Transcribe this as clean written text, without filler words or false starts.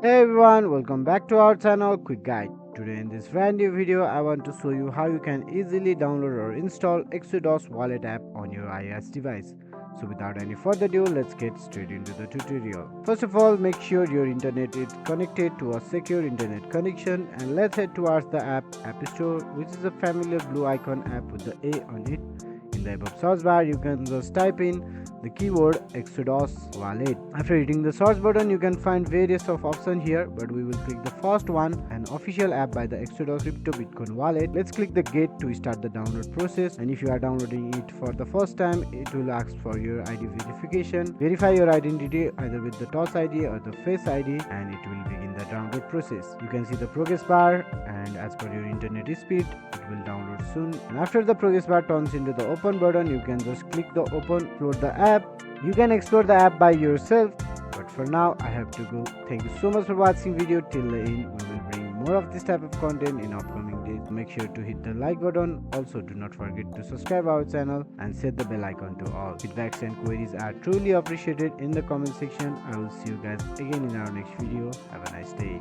Hey everyone, welcome back to our channel Quick Guide. Today in this brand new video, I want to show you how you can easily download or install Exodus wallet app on your iOS device. So without any further ado, let's get straight into the tutorial. First of all, make sure your internet is connected to a secure internet connection, and let's head towards the App Store, which is a familiar blue icon app with the A on it. In the above search bar, you can just type in the keyword Exodus wallet. After hitting the search button, you can find various of options here, but we will click the first one, an official app by the Exodus crypto Bitcoin wallet. Let's click the get to start the download process, and if you are downloading it for the first time, it will ask for your ID verification. Verify your identity either with the Touch ID or the Face ID, and it will begin the download process. You can see the progress bar, and as per your internet speed, it will download soon. And after the progress bar turns into the open button, you can just click the open, explore the app. You can explore the app by yourself, but for now I have to go. Thank you so much for watching video till the end. We will bring more of this type of content in upcoming days. Make sure to hit the like button. Also, do not forget to subscribe our channel and set the bell icon to all. Feedbacks and queries are truly appreciated in the comment section. I will see you guys again in our next video. Have a nice day.